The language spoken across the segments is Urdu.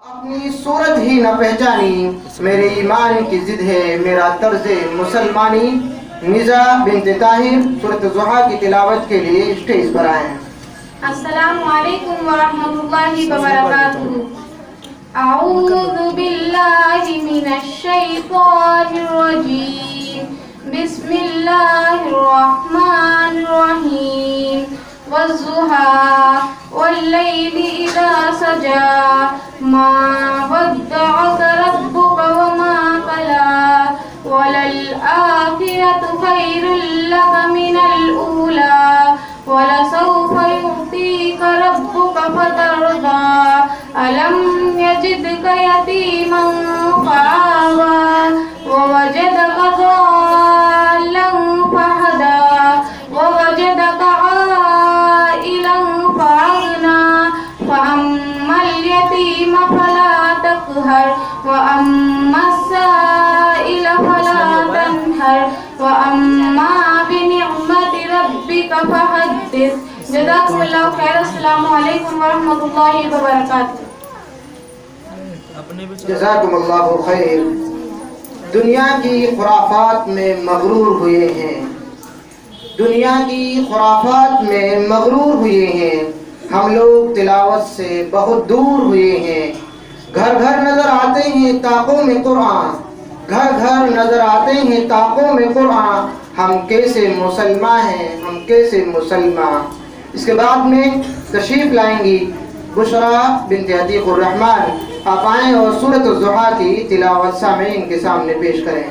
اپنی صورت ہی نہ پہچانی، میرے ایمان کی ضد ہے میرا طرز مسلمانی۔ نزا بنت طاہر سورۃ الضحیٰ کی تلاوت کے لیے اسٹیج پر آئے ہیں۔ السلام علیکم ورحمۃ اللہ وبرکاتہ۔ اعوذ باللہ من الشیطان الرجیم، بسم اللہ الرحمن الرحیم۔ والضحیٰ واللیل اذا سجی ما ودعک ربک وما قلی وللآخرۃ خیر لک من الأولی ولسوف يعطيك ربك فترضى ألم يجدك يتيما فآوى ووجدك ضالا فهدى ووجدك عائلا فأغنى فأما اليتيم فلا تقهر وأما السائل فلا تنهر وأما بنعمة ربك فحدث۔ جزاکم اللہ خیر۔ السلام علیکم ورحمۃ اللہ وبرکاتہ۔ جزاکم اللہ خیر۔ دنیا کی خرافات میں مغرور ہوئے ہیں، دنیا کی خرافات میں مغرور ہوئے ہیں، ہم لوگ تلاوت سے بہت دور ہوئے ہیں۔ گھر گھر نظر آتے ہیں طاقوں میں قرآن، گھر گھر نظر آتے ہیں طاقوں میں قرآن، ہم کیسے مسلمان ہیں، ہم کیسے مسلمان۔ اس کے بعد میں تشریف لائیں گی بشرا بنت عتیق الرحمن، آپ آئیں اور سورۃ الضحیٰ کی تلاوت سامعین کے سامنے پیش کریں۔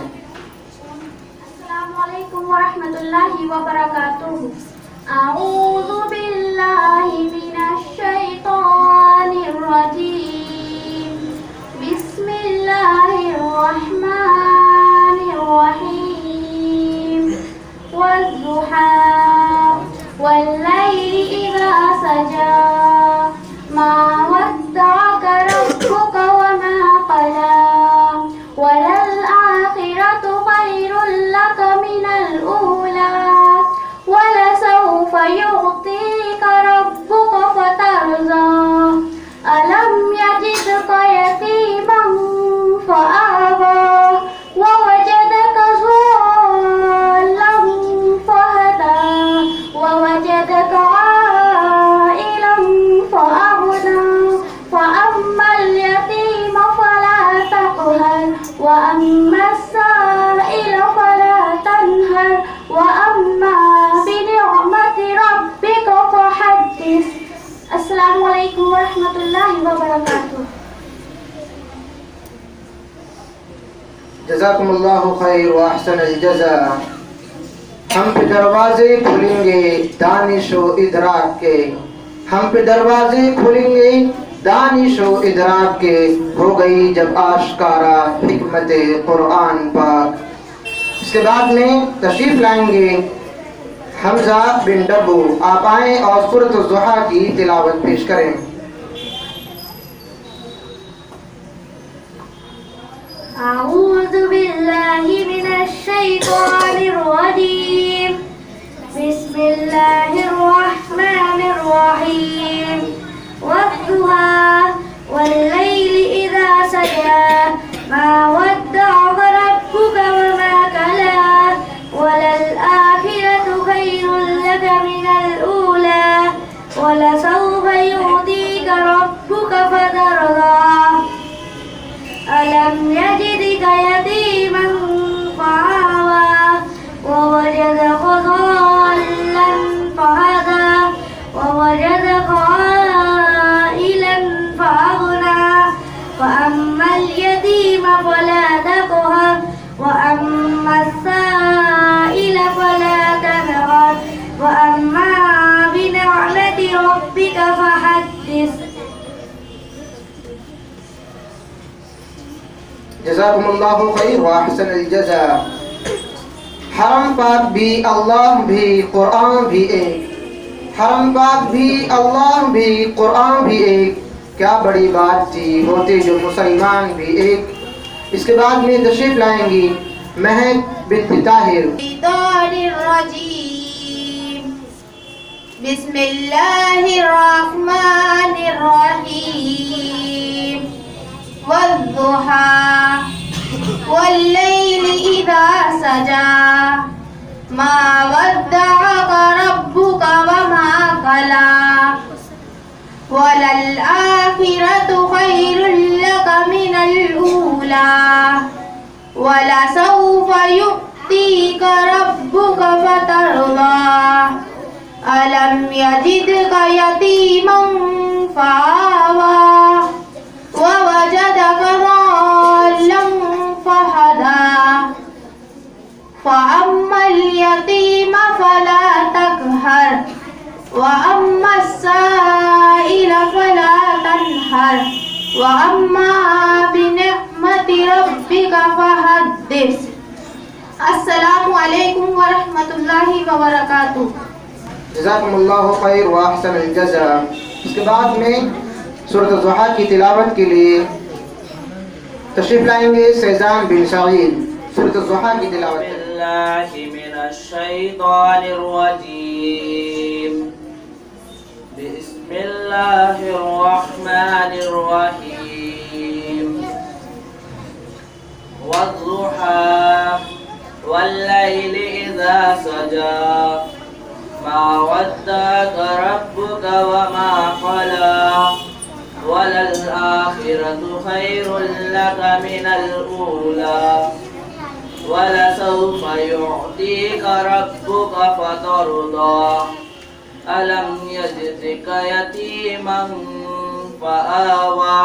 السلام علیکم ورحمۃ اللہ وبرکاتہ۔ اعوذ باللہ من الشیطان الرجیم، بسم اللہ الرحمن الرحیم۔ والضحیٰ واللیل اذا سجی ما ودعک ربک وما قلی وللآخرۃ خیر لک من الأولی ولسوف يعطيك ربك فترضى ألم يجدك يتيما فآوى ووجدك ضالا فهدى ووجدك عائلا فأغنى فأما اليتيم فلا تقهر وأما السائل فلا تنهر وأما بنعمة ربك فحدث۔ السلام علیکم ورحمۃ اللہ وبرکاتہ۔ جزاکم اللہ خیر و احسن الجزا۔ ہم پہ دروازے کھلیں گے دانش و ادراک کے، ہم پہ دروازے کھلیں گے دانش و ادراک کے، ہو گئی جب آشکارا حکمت قرآن پاک۔ اس کے بعد میں تشریف لائیں گے حمزہ بن ڈبو، آپ آئیں اور سورۃ الضحیٰ کی تلاوت پیش کریں۔ اعوذ باللہ من الشیطان الرجیم، بسم اللہ الرحمن الرحیم۔ والضحیٰ واللیل اذا سجی ما ودعک ربک وما قلی وللآخرۃ خیر لک من الأولی ولسوف يعطيك ربك فترضى ألم يجدك يتيما فآوى ووجدك ضالا فهدى ووجدك عائلا فأغنى فأما اليتيم فلا تقهر وأما السائل فلا تنهر وأما بنعمة ربك فحدث۔ جزاکم اللہ خیر و احسن الجزا۔ حرم پاک بھی اللہ بھی قرآن بھی ایک، حرم پاک بھی اللہ بھی قرآن بھی ایک، کیا بڑی بات تھی ہوتے جو مسلمان بھی ایک۔ اس کے بعد میں تشریف لائیں گی مہک بنت طاہر۔ بسم اللہ الرحمن الرحیم۔ وَلَلْآخِرَةُ خَيْرٌ لَكَ مِنَ الْأُولَى وَلَسَوْفَ يُؤْتِيكَ رَبُّكَ فَتَرْضَى أَلَمْ يَجِدْكَ يَتِيمًا فَآوَى وَوَجَدَكَ ضَالًّا فَهَدَى فَأَمَّا الْيَتِيمَ فَلَا تَقْهَرْ وَأَمَّا السَّائِلَ فَلَا تَنْهَرْ وَأَمَّا بِنِعْمَةِ رَبِّكَ فَحَدِّثْ. السلام علیکم ورحمۃ اللہ وبرکاتہ. جزاکم اللہ خیر و احسن الجزا. اس کے بعد میں سورۃ الضحیٰ کی تلاوت کے لیے تشریف لائیں گے فیضان بن سعید. سورۃ الضحیٰ کی تلاوت. بسم اللہ من الشیطان الرجیم. بسم اللہ الرحمن الرحیم. والضحى واللیل اذا سجى ما ودعك ربك وما قلى وللآخرة خير لك من الأولى ولسوف يعطيك ربك فترضى ألم يجدك يتيما فآوى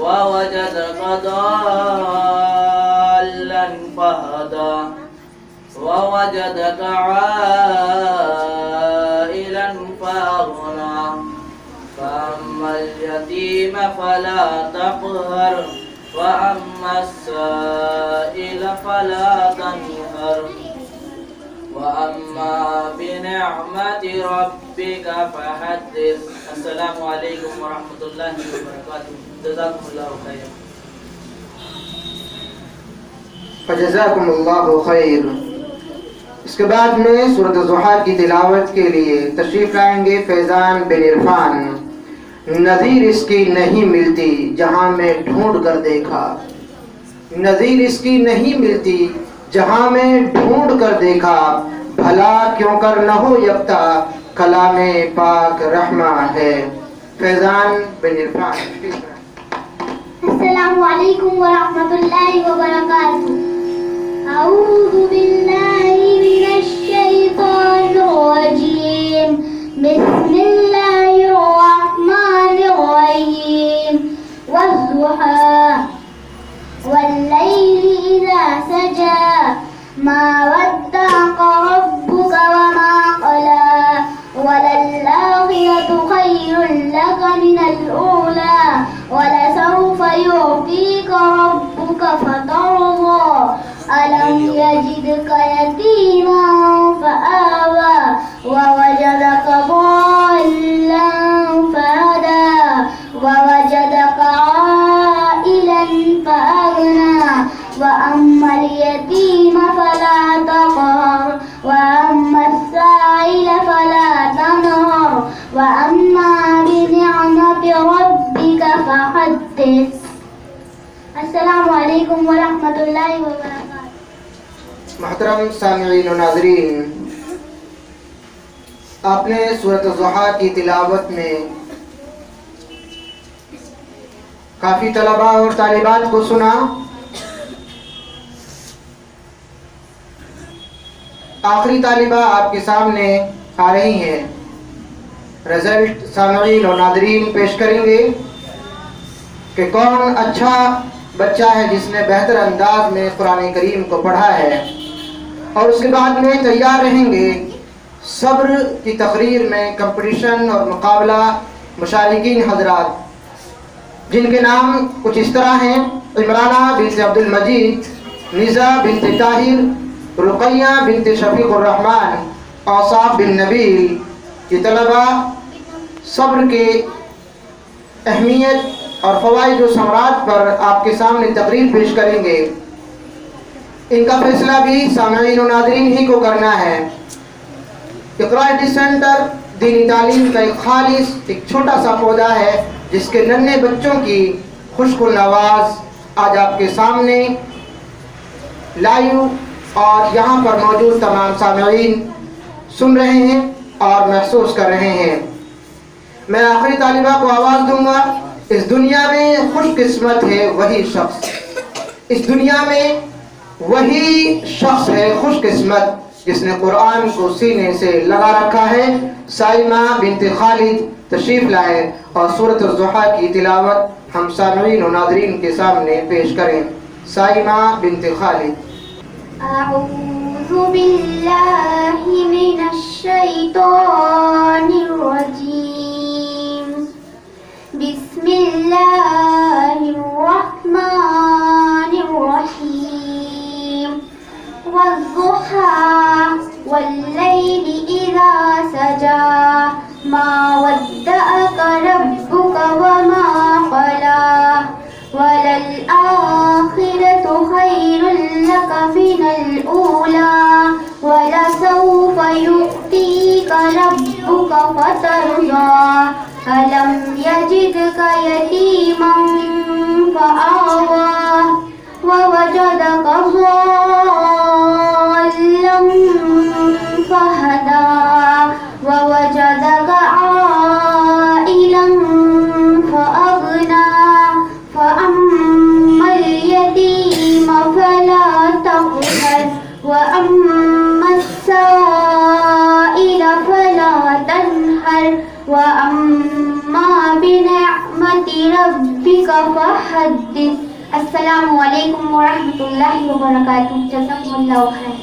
ووجدك ضالا فهدى ووجدك عائلا فأغنى فأما اليتيم فلا تقهر وأما السائل فلا تنهر وأما بنعمة ربك فحدث. السلام علیکم ورحمۃ اللہ وبرکاتہ. جزاکم اللہ خیر. فجزاکم اللہ خیر. اس کے بعد میں سورۃ الضحیٰ کی تلاوت کے لیے تشریف لائیں گے فیضان بن عرفان. نظیر اس کی نہیں ملتی جہاں میں ڈھونڈ کر دیکھا. نظیر اس کی نہیں ملتی جہاں میں ڈھونڈ کر دیکھا. بھلا کیوں کر نہ ہو یکتا کلام پاک رحمہ ہے. فیضان بن عرفان. السلام علیکم ورحمۃ اللہ وبرکاتہ. اعوذ باللہ من الشیطان الرجیم. بسم اللہ الرحمن الرحیم. والضحى واللیل اذا سجى ما ودعك ربك وما قلى وللآخرة خير لك من الأولى ولسوف يعطيك ربك فترضى ألم يجدك يتيما فآوى ووجدك ضالا فهدى ووجدك عائلا فأغنى وأما اليتيم فلا تقهر وأما السائل فلا تنهر وأما بنعمة ربك فحدث. السلام علیکم ورحمۃ اللہ وبرکاتہ. محترم سامعین و ناظرین، آپ نے سورۃ الضحیٰ کی تلاوت میں کافی طلباء اور طالبات کو سنا. آخری طالبہ آپ کے سامنے آ رہی ہیں. رزلٹ سامعین و ناظرین پیش کریں گے کہ کون اچھا بچہ ہے جس نے بہتر انداز میں قرآن کریم کو پڑھا ہے. اور اس کے بعد میں تیار رہیں گے صبر کی تقریر میں کمپٹیشن اور مقابلہ مشارکین حضرات، جن کے نام کچھ اس طرح ہیں: عمرانہ بنت عبد المجید، نزا بنت طاہر، رقیہ بنت شفیق الرحمن، اوصاف بن نبیل. یہ طلبہ صبر کے اہمیت اور فوائد و ثمرات پر آپ کے سامنے تقریر پیش کریں گے. ان کا فیصلہ بھی سامعین و ناظرین ہی کو کرنا ہے. اقراء سینٹر دینی تعلیم کا ایک خالص ایک چھوٹا سا پودا ہے جس کے ننھے بچوں کی خشک نواز آج آپ کے سامنے لائیو اور یہاں پر موجود تمام سامعین سن رہے ہیں اور محسوس کر رہے ہیں. میں آخری طالبہ کو آواز دوں گا. اس دنیا میں خوش قسمت ہے وہی شخص، اس دنیا میں وہی شخص ہے خوش قسمت جس نے قرآن کو سینے سے لگا رکھا ہے. سائمہ بنت خالد تشریف لائے اور سورۃ الضحیٰ کی تلاوت ہم سامعین و ناظرین کے سامنے پیش کریں. سائمہ بنت خالد. أعوذ بالله من الشيطان الرجيم. بسم الله الرحمن الرحيم. والضحى والليل إذا سجى ما ودعك ربك وما قلى وللآخرة خير لك من الأولى ولسوف يؤتيك ربك فترضى ألم يجدك يتيما فآوى ووجدك ضالا فهدى ووجدك عائلا فأغنى فأما اليتيم فلا تقهر وأما السائل فلا تنهر وأما بنعمة ربك فحدث. السلام علیکم ورحمۃ اللہ وبرکاتہ. جزاکم اللہ خیر.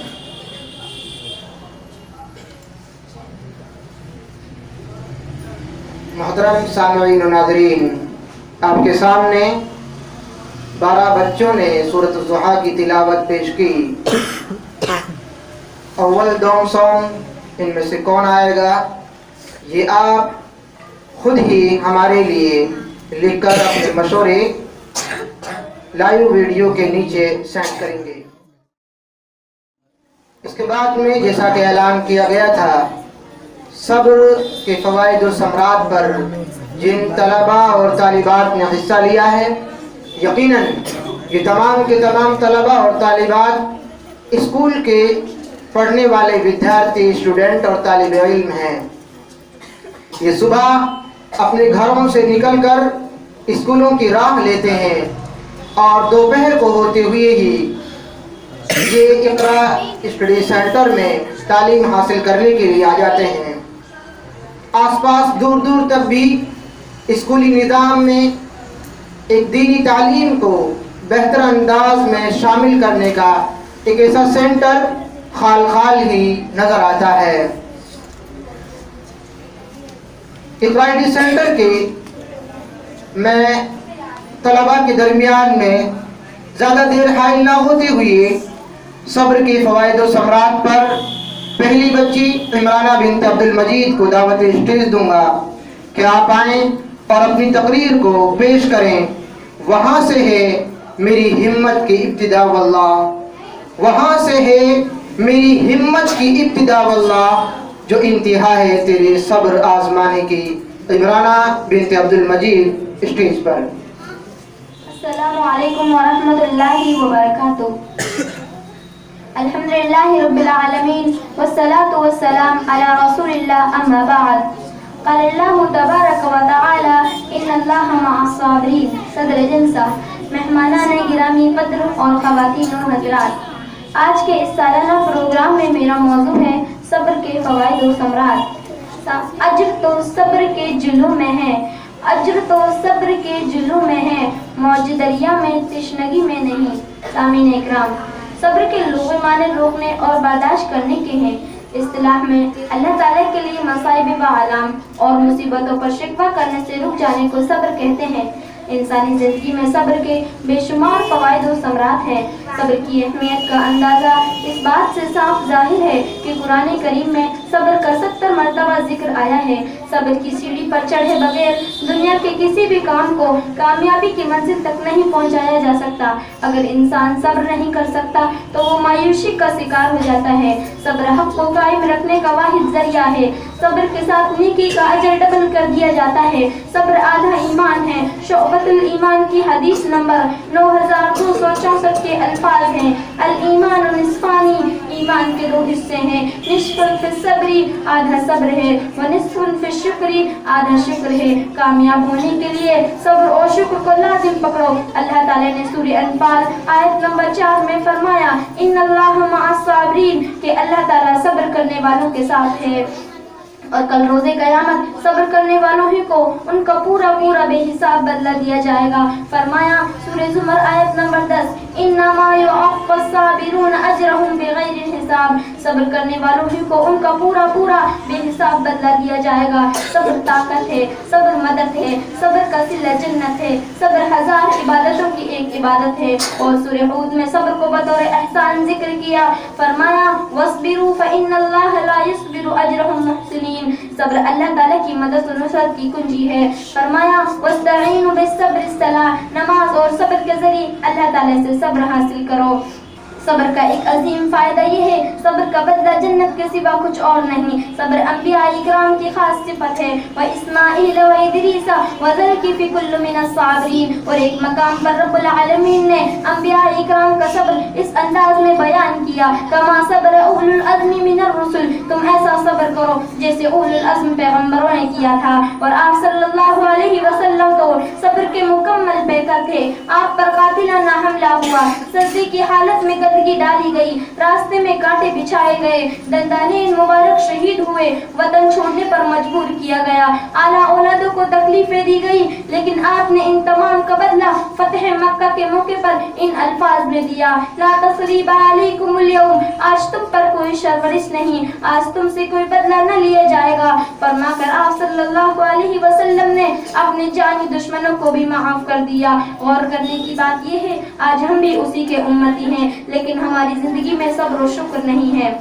محترم سامعین و ناظرین، آپ کے سامنے 12 بچوں نے سورۃ الضحیٰ کی تلاوت پیش کی. اول دوم سونگ ان میں سے کون آئے گا؟ یہ آپ خود ہی ہمارے لیے لکھ کر اپنے مشورے لائیو ویڈیو کے نیچے سینڈ کریں گے. اس کے بعد میں جیسا کہ اعلان کیا گیا تھا، صبر کے فوائد و ثمرات پر جن طلبہ اور طالبات نے حصہ لیا ہے، یقیناً یہ تمام کے تمام طلبہ اور طالبات اسکول کے پڑھنے والے ودیارتھی، اسٹوڈنٹ اور طالب علم ہیں. یہ صبح اپنے گھروں سے نکل کر اسکولوں کی راہ لیتے ہیں اور دوپہر کو ہوتے ہوئے ہی یہ اقرا اسٹڈی سینٹر میں تعلیم حاصل کرنے کے لیے آ جاتے ہیں. آس پاس دور دور تک بھی اسکولی نظام میں ایک دینی تعلیم کو بہتر انداز میں شامل کرنے کا ایک ایسا سینٹر خال خال ہی نظر آتا ہے. اقرا اسٹڈی سینٹر کے میں طلباء کے درمیان میں زیادہ دیر حائل نہ ہوتے ہوئے صبر کے فوائد و ثمرات پر پہلی بچی عمرانہ بنت عبد المجید کو دعوت اسٹیج دوں گا کہ آپ آئیں اور اپنی تقریر کو پیش کریں. وہاں سے ہے میری ہمت کی ابتدا واللہ، وہاں سے ہے میری ہمت کی ابتدا واللہ، جو انتہا ہے تیرے صبر آزمانے کی. عمرانہ بنت عبد المجید اسٹیج پر. السلام علیکم ورحمۃ اللہ وبرکاتہ. الحمدللہ رب العالمین والصلاة والسلام علی رسول اللہ. اما بعد، قال اللہ تبارک و تعالی ان اللہ مع الصابرین. صدر جلسہ، مہمانان گرامی قدر اور خواتین و حضرات، آج کے اس سالانہ پروگرام میں میرا موضوع ہے صبر کے فوائد و ثمرات. اجر تو صبر کے جلوں میں ہے، اجر تو صبر کے جلوں میں ہے، موج دریا میں تشنگی میں نہیں. سامعین اکرام، صبر کے لغوی معنی روکنے اور برداشت کرنے کے ہیں. اصطلاح میں اللہ تعالیٰ کے لیے مصائب بعلام اور مصیبتوں پر شکوہ کرنے سے رک جانے کو صبر کہتے ہیں. انسانی زندگی میں صبر کے بے شمار فوائد و ثمرات ہیں. صبر کی اہمیت کا اندازہ اس بات سے صاف ظاہر ہے کہ قرآن کریم میں صبر کا 70 مرتبہ ذکر آیا ہے. صبر کی سیڑھی پر چڑھے بغیر دنیا کے کسی بھی کام کو کامیابی کی منزل تک نہیں پہنچایا جا سکتا. اگر انسان صبر نہیں کر سکتا تو وہ مایوسی کا شکار ہو جاتا ہے. صبر حق کو قائم رکھنے کا واحد ذریعہ ہے. صبر کے ساتھ نیکی کا اجر ڈبل کر دیا جاتا ہے. صبر آدھا ایمان ہے. شعبۃ الایمان کی حدیث نمبر 9264 کے الفاظ ہیں: الایمان نصفانی، ایمان کے 2 حصے ہیں، نصفٌ فی الصبر، آدھا صبر ہے، ونصفٌ فی الشکر، آدھا شکر ہے۔ کامیاب ہونے کے لیے صبر اور شکر کو لازم پکڑو۔ اللہ تعالیٰ نے سورہ انفال آیت نمبر 4 میں فرمایا ان اللہ مع الصابرین، کہ اللہ تعالیٰ صبر کرنے والوں کے ساتھ ہے، اور کل روز قیامت صبر کرنے والوں ہی کو ان کا پورا بے حساب بدلہ دیا جائے گا۔ فرمایا سورہ زمر آیت نمبر 10 انما یوفی الصابرون اجرهم بغیر حساب، صبر کرنے والوں ہی کو ان کا پورا بے حساب بدلہ دیا جائے گا۔ صبر طاقت ہے، صبر مدد ہے، صبر کا صلہ جنت ہے، صبر 1000 عبادتوں کی ایک عبادت ہے۔ اور سورہ ہود میں صبر کو بطور احسان ذکر کیا، فرمایا واصبروا فإن اللہ لا يصبر اجر المحسنین، صبر اللہ تعالیٰ کی مدد و نصرت کی کنجی ہے۔ فرمایا واستعینوا بالصبر الصلاۃ، نماز اور صبر کے ذریعے اللہ تعالیٰ سے صبر حاصل کرو۔ صبر کا ایک عظیم فائدہ یہ ہے، صبر کا بدلہ جنت کے سوا کچھ اور نہیں۔ صبر انبیاء اکرام کی خاص صفت ہے، واسماعیل وادریس وذوالکفل کل من الصابرین، اور ایک مقام پر رب العالمین نے انبیاء اکرام کا صبر اس انداز میں بیان کیا، کما صبر اولو العزم من الرسل، تم ایسا صبر کرو جیسے اولو العزم پیغمبروں نے کیا تھا۔ اور آپ صلی اللہ علیہ وسلم تو صبر کے مکمل پیکر تھے۔ آپ پر قاتلانہ حملہ ہوا، سجدے کی حالت میں گندگی ڈالی گئی، راستے میں کانٹے بچھائے گئے، دندانین مبارک شہید ہوئے، وطن چھوڑنے پر مجبور کیا گیا، اعلیٰ اولادوں کو تکلیفیں دی گئی، لیکن آپ نے ان تمام کا بدلہ فتح مکہ کے موقع پر ان الفاظ میں دیا، لا تثریب علیکم اليوم، آج تم پر کوئی شرورش نہیں، آج تم سے کوئی بدلہ نہ لیا جائے گا۔ فرما کر آپ صلی اللہ علیہ وسلم نے اپنے جانی دشمنوں کو بھی معاف کر دیا۔ غور کرنے کی بات یہ ہے، آج ہم بھی اسی کے امتی ہیں، لیکن ہماری زندگی میں صبر و شکر نہیں ہے۔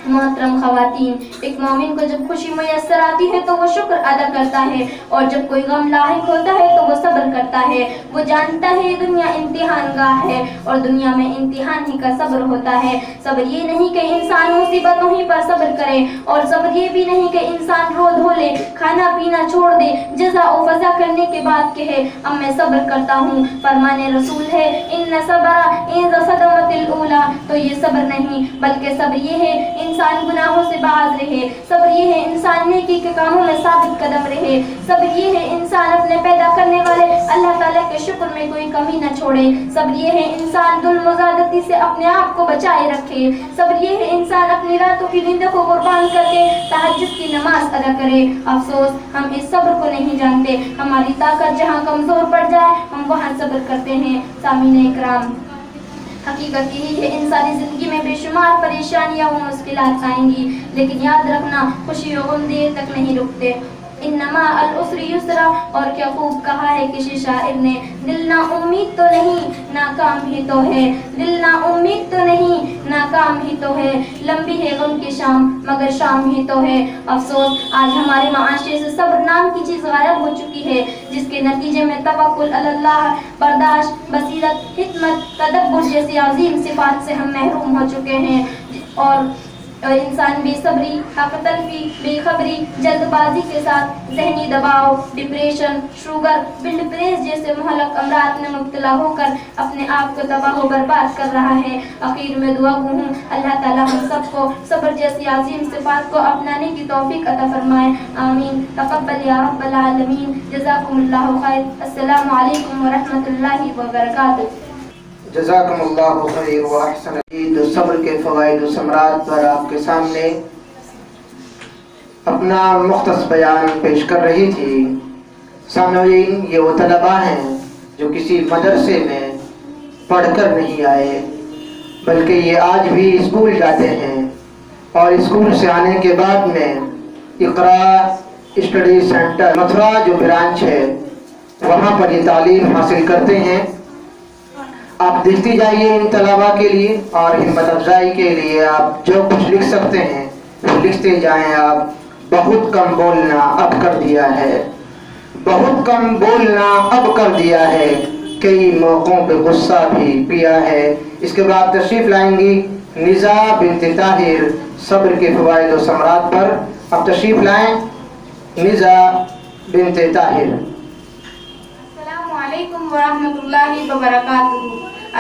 محترم خواتین، ایک مومن کو جب خوشی میسر آتی ہے تو وہ شکر ادا کرتا ہے، اور جب کوئی غم لاحق ہوتا ہے تو وہ صبر کرتا ہے۔ وہ جانتا ہے یہ دنیا امتحان گاہ ہے، اور دنیا میں امتحان ہی کا صبر ہوتا ہے۔ صبر یہ نہیں کہ انسان مصیبتوں ہی پر صبر کرے، اور صبر یہ بھی نہیں کہ انسان رو دھو لے، کھانا پینا چھوڑ دے، جزا و فضا کرنے کے بعد کہے اب میں صبر کرتا ہوں۔ فرمان رسول ہے ان صبر عند صدمۃ الاولی، تو یہ صبر نہیں بلکہ صبر یہ ہے انسان گناہوں سے باز رہے، صبر یہ ہے انسان نیکی کے کاموں میں ثابت قدم رہے، صبر یہ ہے انسان اپنے پیدا کرنے والے اللہ تعالیٰ کے شکر میں کوئی کمی نہ چھوڑے، صبر یہ ہے انسان ظلم و زیادتی سے اپنے آپ کو بچائے رکھے، صبر یہ ہے انسان اپنی راتوں کی نیندوں کو قربان کر کے تہجد کی نماز ادا کرے۔ افسوس ہم اس صبر کو نہیں جانتے، ہماری طاقت جہاں کمزور پڑ جائے ہم وہاں صبر کرتے ہیں۔ سامعین اکرام، حقیقت یہی ہے انسانی زندگی میں بے شمار پریشانیاں و مشکلات آئیں گی، لیکن یاد رکھنا خوشی و غم دیر تک نہیں رکتے۔ انما العسر یسرا، اور کیا خوب کہا ہے کسی شاعر نے، دل نا امید تو نہیں ناکام ہی تو ہے، دل نا امید تو نہیں ناکام ہی تو ہے، لمبی ہے غم کی شام مگر شام ہی تو ہے۔ افسوس آج ہمارے معاشرے سے صبر نام کی چیز غائب ہو چکی ہے، جس کے نتیجے میں توکل علی اللہ، برداشت، بصیرت، حکمت، تدبر جیسی عظیم صفات سے ہم محروم ہو چکے ہیں، اور انسان بے صبری، حق تلفی، بے خبری، جلد بازی کے ساتھ ذہنی دباؤ، ڈپریشن، شوگر، بلڈ پریس جیسے مہلک امراض میں مبتلا ہو کر اپنے آپ کو تباہ و برباد کر رہا ہے۔ آخر میں دعا گو ہوں اللہ تعالیٰ ہم سب کو صبر جیسی عظیم صفات کو اپنانے کی توفیق عطا فرمائے، آمین۔ تقبل یا رب العالمین، جزاکم اللہ خیر، السلام علیکم ورحمۃ اللہ وبرکاتہ۔ جزاکم اللہ خیر و احسن۔ صبر کے فوائد و ثمرات پر آپ کے سامنے اپنا مختص بیان پیش کر رہی تھی۔ سامعین، یہ وہ طلباء ہیں جو کسی مدرسے میں پڑھ کر نہیں آئے، بلکہ یہ آج بھی اسکول جاتے ہیں، اور اسکول سے آنے کے بعد میں اقرا اسٹڈی سینٹر متھرا جو برانچ ہے وہاں پر یہ تعلیم حاصل کرتے ہیں۔ آپ دیکھتی جائیے ان طلباء کے لیے اور ہمت افزائی کے لیے آپ جو کچھ لکھ سکتے ہیں وہ لکھتے جائیں۔ آپ بہت کم بولنا اب کر دیا ہے، بہت کم بولنا اب کر دیا ہے، کئی موقعوں پہ غصہ بھی پیا ہے۔ اس کے بعد تشریف لائیں گی نزا بنت طاہر صبر کے فوائد و ثمرات پر۔ اب تشریف لائیں نزا بنت طاہر۔ السلام علیکم ورحمۃ اللہ وبرکاتہ۔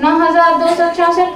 9266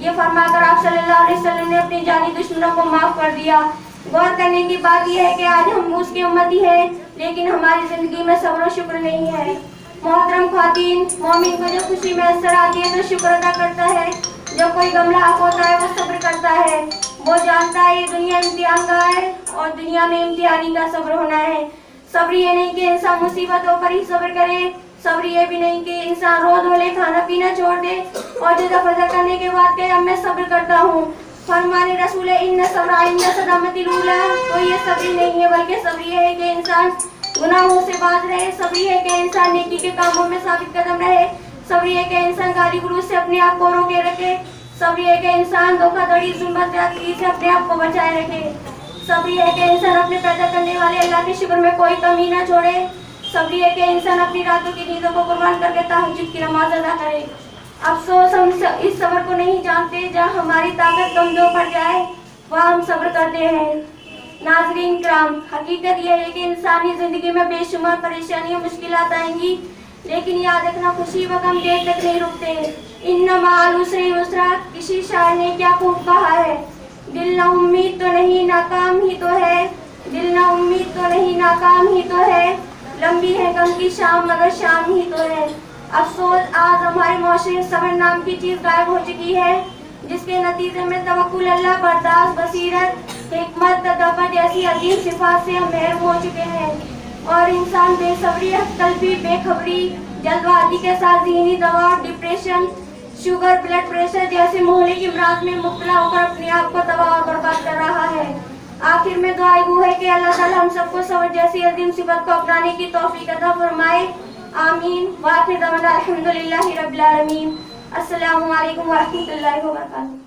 یہ فرما کر آپ صلی اللہ علیہ وسلم نے اپنی جانی دشمنوں کو معاف کر دیا۔ غور کرنے کی بات یہ ہے کہ آج ہم اس کی امتی ہیں لیکن ہماری زندگی میں صبر و شکر نہیں ہے۔ محترم خواتین، مومن کو جو خوشی میسر آتی ہے تو شکر ادا کرتا ہے، جو کوئی غم لاحق ہوتا ہے وہ صبر کرتا ہے۔ وہ جانتا ہے یہ دنیا امتحان کا ہے اور دنیا میں امتحانی کا صبر ہونا ہے۔ صبر یہ نہیں کہ انسان مصیبتوں پر ہی صبر کرے، صبر یہ بھی نہیں کہ انسان رو دھو لے، کھانا پینا چھوڑ دے اور جزا فضا کرنے کے بعد کہ اب میں صبر کرتا ہوں۔ فرمان رسول ان صبر عند صدمۃ الاولی، تو یہ صبر نہیں ہے بلکہ صبر یہ ہے کہ انسان گناہوں سے باز رہے، صبر یہ ہے کہ انسان نیکی کے کاموں میں ثابت قدم رہے، صبر یہ ہے کہ انسان گالی گلوچ سے اپنے آپ کو روکے رکھے، صبر یہ ہے کہ انسان دھوکہ دھڑی ظلم زیادتی سے اپنے آپ کو بچائے رکھے، صبر یہ ہے کہ انسان اپنے پیدا کرنے والے اللہ کے شکر میں کوئی کمی نہ چھوڑے، صبر یہ ہے کہ انسان اپنی راتوں کی نیندوں کو قربان کر کے تہجد کی نماز ادا کرے۔ افسوس ہم اس صبر کو نہیں جانتے، جہاں ہماری طاقت کمزور پڑ جائے وہاں ہم صبر کرتے ہیں۔ ناظرین کرام، حقیقت یہ ہے کہ انسانی زندگی میں بے شمار پریشانیاں مشکلات آئیں گی، لیکن یاد رکھنا خوشی و غم دیر تک نہیں رکتے۔ انما العسر یسرا، کسی شاعر نے کیا خوب کہا ہے، دل نہ امید تو نہیں ناکام ہی تو ہے، دل نہ امید تو نہیں ناکام ہی تو ہے، لمبی ہے غم کی شام مگر شام ہی تو ہے۔ افسوس آج ہمارے معاشرے صبر نام کی چیز غائب ہو چکی ہے، جس کے نتیجے میں توکل اللہ، برداشت، بصیرت، حکمت، تدبر جیسی عظیم صفات سے ہم محروم ہو چکے ہیں، اور انسان بے صبری، قلبی بے خبری، جلد بازی کے ساتھ ذہنی دباؤ، ڈپریشن، شوگر، بلڈ پریشر جیسے مہلک امراض میں مبتلا ہو کر اپنے آپ کو تباہ اور برباد کر رہا ہے۔ آخر میں دعا وہ ہے کہ اللہ تعالی ہم سب کو صبر جیسی عظیم صفت کو اپنانے کی توفیق عطا فرمائے، آمین۔ وآخر دعوانا الحمدللہ رب العالمین۔ السلام علیکم ورحمۃ اللہ وبرکاتہ۔